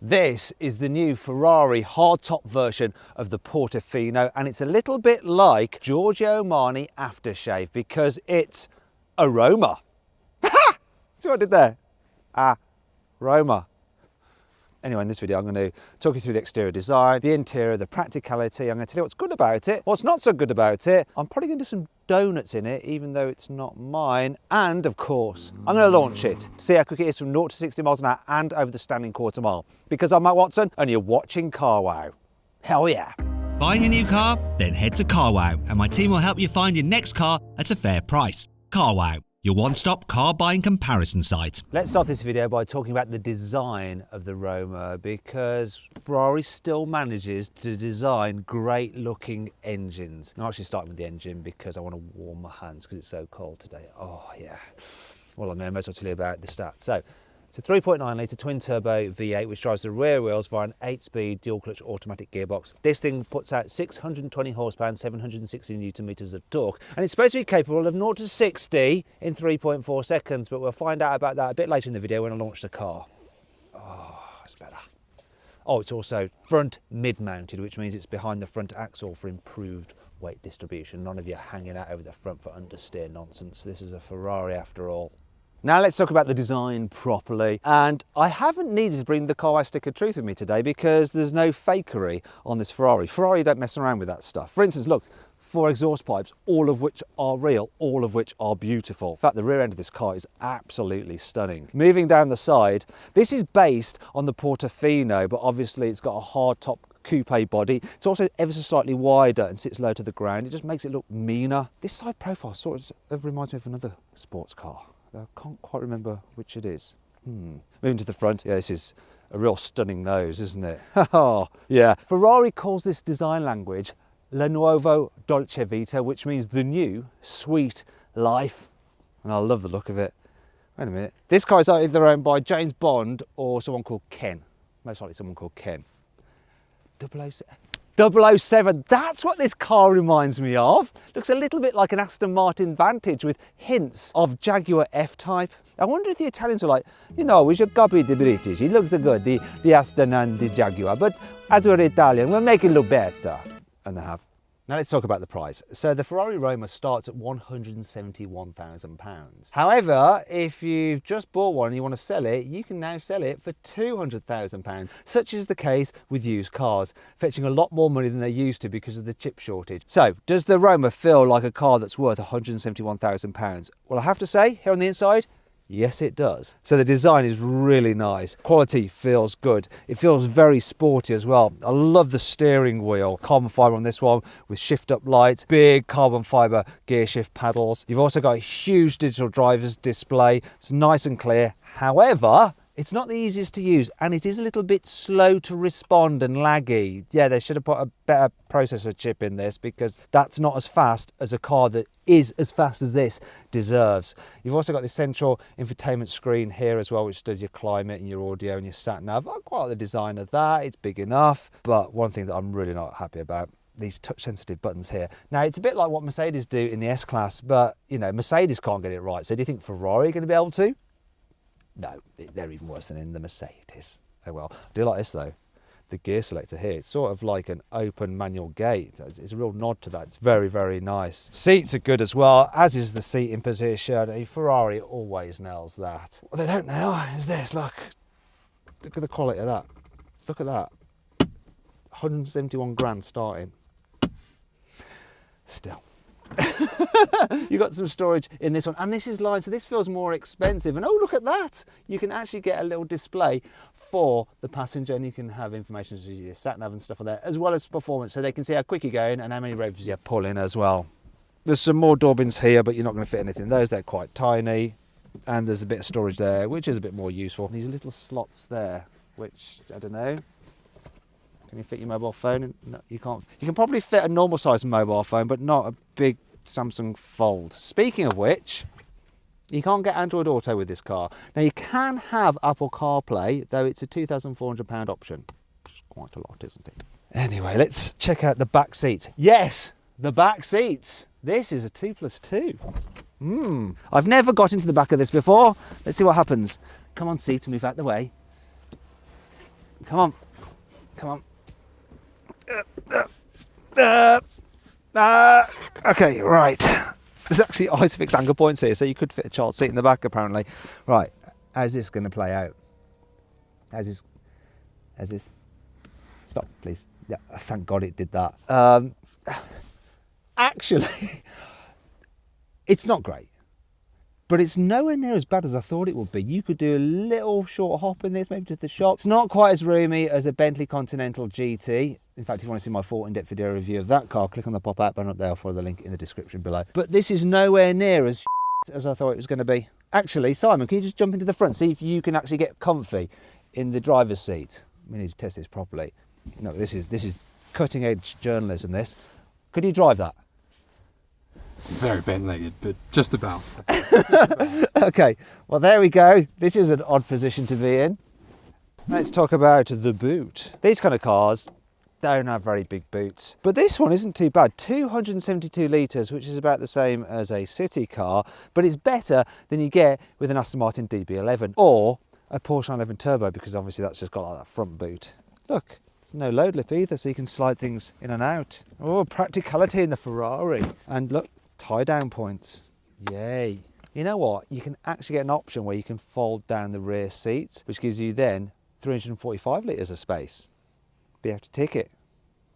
This is the new Ferrari hardtop version of the Portofino, and it's a little bit like Giorgio Armani aftershave because it's a Roma. See what I did there? Roma. Anyway, in this video, I'm going to talk you through the exterior design, the interior, the practicality. I'm going to tell you what's good about it, what's not so good about it. I'm probably going to do some donuts in it, even though it's not mine. And of course, I'm going to launch it to see how quick it is from 0 to 60 miles an hour and over the standing quarter mile. Because I'm Matt Watson and you're watching Car Wow. Hell yeah. Buying a new car? Then head to Car Wow and my team will help you find your next car at a fair price. Car Wow, your one-stop car buying comparison site. Let's start this video by talking about the design of the Roma, because Ferrari still manages to design great looking engines. I'm actually starting with the engine because I want to warm my hands because it's so cold today. Oh yeah. Well, I may as well tell you about the stats. So it's a 3.9 litre twin turbo V8 which drives the rear wheels via an 8-speed dual clutch automatic gearbox. This thing puts out 620 horsepower and 760 newton meters of torque, and it's supposed to be capable of 0 to 60 in 3.4 seconds, but we'll find out about that a bit later in the video when I launch the car. Oh, it's better. Oh, it's also front mid-mounted, which means it's behind the front axle for improved weight distribution. None of you hanging out over the front for understeer nonsense. This is a Ferrari after all. Now let's talk about the design properly, and I haven't needed to bring the Car Wow stick of truth with me today because there's no fakery on this Ferrari. Ferrari don't mess around with that stuff. For instance, look, 4 exhaust pipes, all of which are real, all of which are beautiful. In fact, the rear end of this car is absolutely stunning. Moving down the side, this is based on the Portofino, but obviously it's got a hard top coupe body. It's also ever so slightly wider and sits low to the ground. It just makes it look meaner. This side profile sort of reminds me of another sports car. I can't quite remember which it is. Moving to the front, yeah, this is a real stunning nose, isn't it? Oh, yeah. Ferrari calls this design language La Nuovo Dolce Vita, which means the new sweet life. And I love the look of it. Wait a minute. This car is either owned by James Bond or someone called Ken. Most likely someone called Ken. 007, that's what this car reminds me of. Looks a little bit like an Aston Martin Vantage with hints of Jaguar F-Type. I wonder if the Italians were like, you know, we should copy the British. It looks so good, the Aston and the Jaguar, but as we're Italian, we'll make it look better. And they have. Now let's talk about the price. So the Ferrari Roma starts at £171,000. However, if you've just bought one and you want to sell it, you can now sell it for £200,000. Such is the case with used cars, fetching a lot more money than they used to because of the chip shortage. So does the Roma feel like a car that's worth £171,000? Well, I have to say, here on the inside, yes, it does. So the design is really nice. Quality feels good. It feels very sporty as well. I love the steering wheel. Carbon fibre on this one with shift up lights, big carbon fibre gear shift paddles. You've also got a huge digital driver's display. It's nice and clear. However, it's not the easiest to use and it is a little bit slow to respond and laggy. Yeah, they should have put a better processor chip in this because that's not as fast as a car that is as fast as this deserves. You've also got the central infotainment screen here as well, which does your climate and your audio and your sat nav. I quite like the design of that. It's big enough, but one thing that I'm really not happy about, these touch sensitive buttons here. Now it's a bit like what Mercedes do in the S-Class, but you know, Mercedes can't get it right. So do you think Ferrari are going to be able to? No, they're even worse than in the Mercedes. Oh well. I do like this though. The gear selector here, it's sort of like an open manual gate. It's a real nod to that. It's very, very nice. Seats are good as well, as is the seating position. A Ferrari always nails that. What they don't nail is this, look. Look at the quality of that. Look at that. 171 grand starting. Still. You got some storage in this one, and this is lined, so this feels more expensive. And oh, look at that, you can actually get a little display for the passenger, and you can have information such as your sat nav and stuff on there, as well as performance, so they can see how quick you're going and how many revs you're pulling as well. There's some more door bins here, but you're not going to fit anything in those. They're quite tiny, and there's a bit of storage there, which is a bit more useful. These little slots there, which I don't know. Can you fit your mobile phone? No, you can't. You can probably fit a normal size mobile phone, but not a big Samsung Fold. Speaking of which, you can't get Android Auto with this car. Now you can have Apple CarPlay, though it's a £2,400 option. Which is quite a lot, isn't it? Anyway, let's check out the back seats. Yes, the back seats. This is a 2+2. I've never got into the back of this before. Let's see what happens. Come on, seat, move out the way. Come on. Come on. Okay, right. There's actually Isofix anchor points here, so you could fit a child seat in the back apparently. Right, how's this going to play out? How's this? Stop, please. Yeah, thank God it did that. Actually, it's not great, but it's nowhere near as bad as I thought it would be. You could do a little short hop in this, maybe to the shop. It's not quite as roomy as a Bentley Continental GT. In fact, if you want to see my full in-depth video review of that car, click on the pop-out button up there. I'll follow the link in the description below. But this is nowhere near as as I thought it was going to be. Actually, Simon, can you just jump into the front, see if you can actually get comfy in the driver's seat? We need to test this properly. No, this is cutting-edge journalism, this. Could you drive that? Very bent-legged, but just about. Okay, well there we go. This is an odd position to be in. Let's talk about the boot. These kind of cars don't have very big boots, but this one isn't too bad. 272 litres, which is about the same as a city car, but it's better than you get with an Aston Martin DB11 or a Porsche 911 Turbo, because obviously that's just got like that front boot. Look, there's no load lip either, so you can slide things in and out. Oh, practicality in the Ferrari. And look, tie down points. Yay. You know what? You can actually get an option where you can fold down the rear seats, which gives you then 345 litres of space. But you have to tick it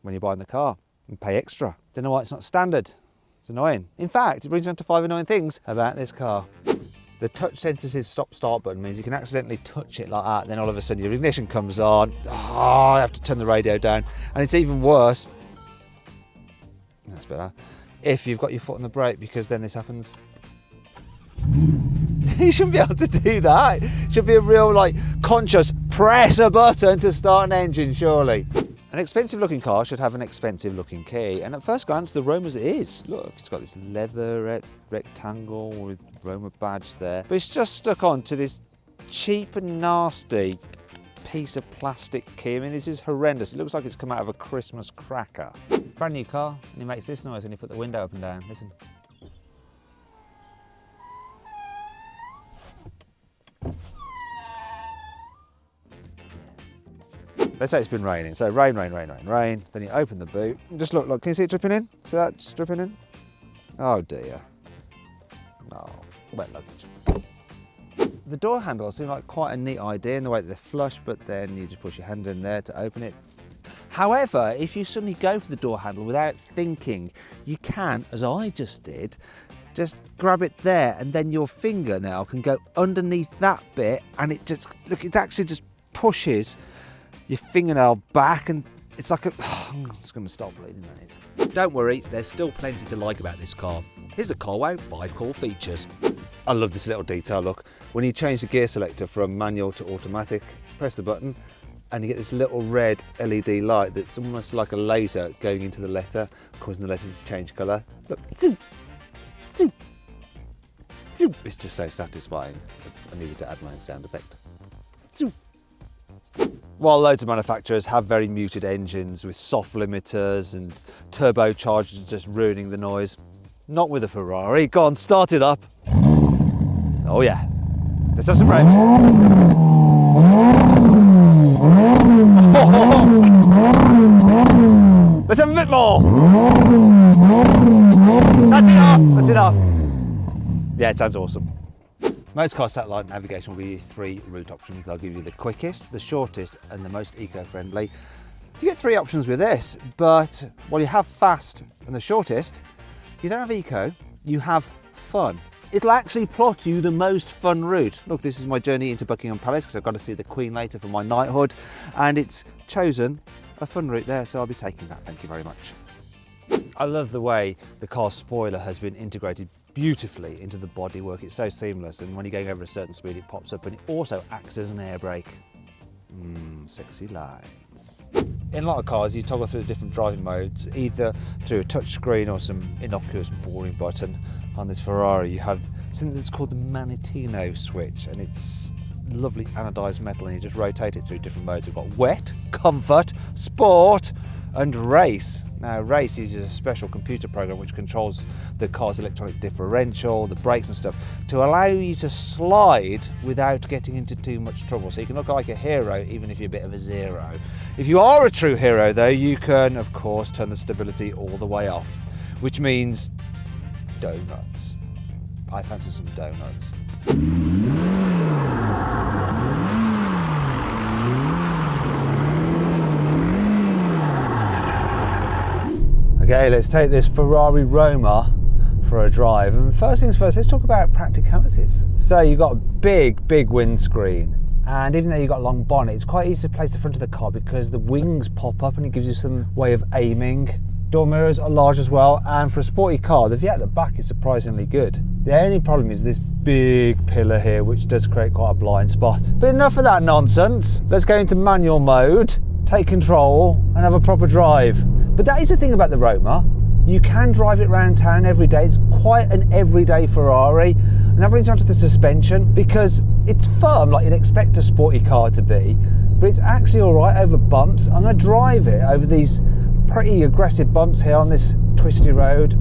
when you're buying the car and pay extra. Don't know why it's not standard. It's annoying. In fact, it brings me on to 5 annoying things about this car. The touch sensitive stop start button means you can accidentally touch it like that, then all of a sudden your ignition comes on. Oh, I have to turn the radio down. And it's even worse, that's better, if you've got your foot on the brake, because then this happens. You shouldn't be able to do that. It should be a real, like, conscious press a button to start an engine, surely. An expensive looking car should have an expensive looking key, and at first glance the Roma's is. Look, it's got this leather rectangle with Roma badge there, but it's just stuck onto this cheap and nasty piece of plastic key. I mean, this is horrendous. It looks like it's come out of a Christmas cracker. Brand new car, and it makes this noise when you put the window up and down. Listen. Let's say it's been raining. So rain. Then you open the boot. And just look, can you see it dripping in? See that just dripping in? Oh dear. Oh, wet luggage. The door handles seem like quite a neat idea in the way that they're flush, but then you just push your hand in there to open it. However, if you suddenly go for the door handle without thinking, you can, as I just did, just grab it there, and then your finger now can go underneath that bit, and it just, look, it actually just pushes your fingernail back, and it's like a, I'm just going to stop bleeding, that is. Don't worry, there's still plenty to like about this car. Here's the CarWow 5 core features. I love this little detail, look. When you change the gear selector from manual to automatic, press the button and you get this little red LED light that's almost like a laser going into the letter, causing the letter to change colour. Look, zoom, zoom, zoom. It's just so satisfying. I needed to add my own sound effect. Zoom. While loads of manufacturers have very muted engines with soft limiters and turbochargers just ruining the noise, not with a Ferrari. Go on, start it up. Oh yeah, let's have some revs. Let's have a bit more. That's enough. Yeah, it sounds awesome. Most car satellite navigation will give you 3 route options. They'll give you the quickest, the shortest, and the most eco-friendly. You get 3 options with this, but while you have fast and the shortest, you don't have eco, you have fun. It'll actually plot you the most fun route. Look, this is my journey into Buckingham Palace because I've got to see the Queen later for my knighthood, and it's chosen a fun route there, so I'll be taking that. Thank you very much. I love the way the car's spoiler has been integrated beautifully into the bodywork. It's so seamless, and when you're going over a certain speed it pops up, and it also acts as an air brake. Sexy lines. In a lot of cars you toggle through the different driving modes, either through a touch screen or some innocuous boring button. On this Ferrari you have something that's called the Manitino switch, and it's lovely anodized metal, and you just rotate it through different modes. We've got wet, comfort, sport and race. Now, race uses a special computer program which controls the car's electronic differential, the brakes and stuff, to allow you to slide without getting into too much trouble. So you can look like a hero even if you're a bit of a zero. If you are a true hero though, you can of course turn the stability all the way off, which means donuts. I fancy some donuts. Okay, let's take this Ferrari Roma for a drive. And first things first, let's talk about practicalities. So you've got a big windscreen. And even though you've got a long bonnet, it's quite easy to place the front of the car because the wings pop up and it gives you some way of aiming. Door mirrors are large as well. And for a sporty car, the view at the back is surprisingly good. The only problem is this big pillar here, which does create quite a blind spot. But enough of that nonsense. Let's go into manual mode, take control and have a proper drive. But that is the thing about the Roma. You can drive it around town every day. It's quite an everyday Ferrari. And that brings me on to the suspension because it's firm like you'd expect a sporty car to be, but it's actually all right over bumps. I'm going to drive it over these pretty aggressive bumps here on this twisty road.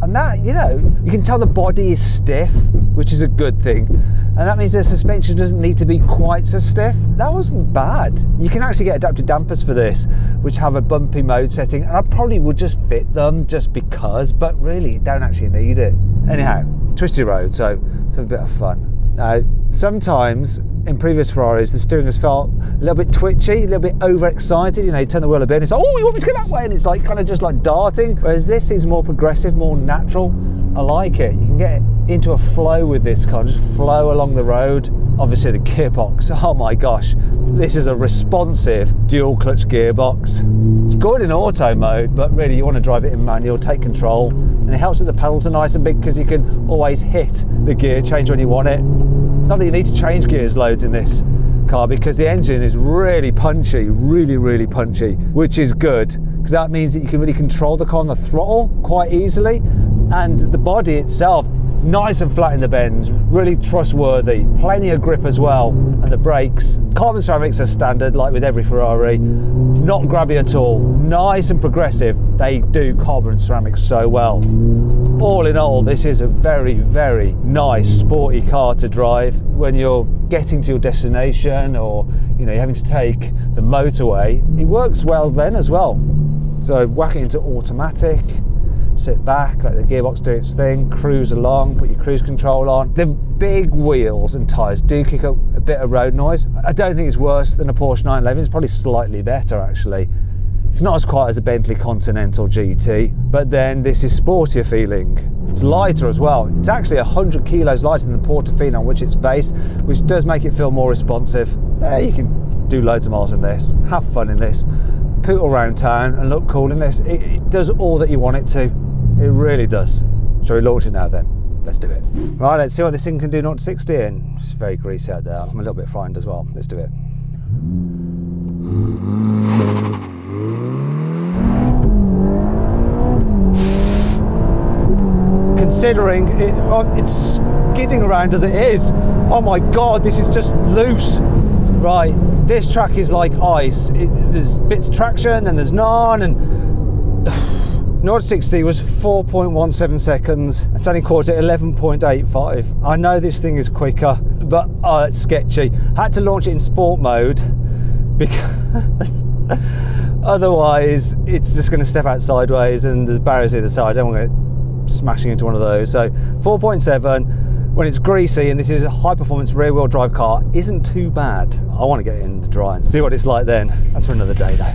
And that, you know, you can tell the body is stiff, which is a good thing. And that means the suspension doesn't need to be quite so stiff. That wasn't bad. You can actually get adaptive dampers for this, which have a bumpy mode setting. And I probably would just fit them just because, but really you don't actually need it. Anyhow, twisty road, so it's a bit of fun. Now, sometimes in previous Ferraris, the steering has felt a little bit twitchy, a little bit overexcited. You know, you turn the wheel a bit and it's like, oh, you want me to go that way? And it's like kind of just like darting. Whereas this is more progressive, more natural. I like it. You can get into a flow with this car, just flow along the road. Obviously the gearbox, oh my gosh. This is a responsive dual clutch gearbox. It's good in auto mode, but really you want to drive it in manual, take control. And it helps that the pedals are nice and big because you can always hit the gear change when you want it. Not that you need to change gears loads in this car because the engine is really punchy, really punchy, which is good because that means that you can really control the car on the throttle quite easily. And the body itself, nice and flat in the bends, really trustworthy, plenty of grip as well. And the brakes, carbon ceramics are standard like with every Ferrari, not grabby at all, nice and progressive. They do carbon ceramics so well. All in all, this is a very nice sporty car to drive when you're getting to your destination or you're having to take the motorway. It works well then as well. So whack it into automatic, sit back, let the gearbox do its thing, cruise along, put your cruise control on. The big wheels and tyres do kick up a bit of road noise. I don't think it's worse than a Porsche 911, it's probably slightly better actually. It's not as quiet as a Bentley Continental GT, but then this is sportier feeling. It's lighter as well. It's actually 100 kilos lighter than the Portofino on which it's based, which does make it feel more responsive. You can do loads of miles in this, have fun in this, poodle around town and look cool in this. It does all that you want it to. It really does. Shall we launch it now then? Let's do it. Right, let's see what this thing can do 0 to 60 in. It's very greasy out there. I'm a little bit frightened as well. Let's do it. Considering it's skidding around as it is. Oh my God, this is just loose. Right, this track is like ice. There's bits of traction and there's none, and 0 to 60 was 4.17 seconds. It's only quarter 11.85. I know this thing is quicker, but it's sketchy. Had to launch it in sport mode because otherwise it's just going to step out sideways and there's barriers either side. I don't want to get smashing into one of those. So 4.7 when it's greasy, and this is a high performance rear wheel drive car, isn't too bad. I want to get it in the dry and see what it's like then. That's for another day though.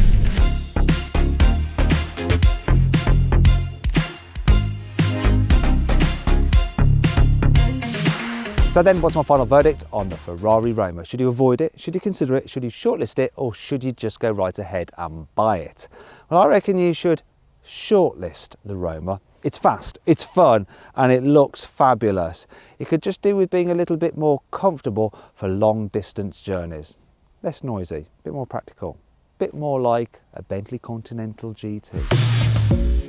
So then, what's my final verdict on the Ferrari Roma? Should you avoid it? Should you consider it? Should you shortlist it? Or should you just go right ahead and buy it? Well, I reckon you should shortlist the Roma. It's fast, it's fun, and it looks fabulous. It could just do with being a little bit more comfortable for long distance journeys. Less noisy, a bit more practical, a bit more like a Bentley Continental GT.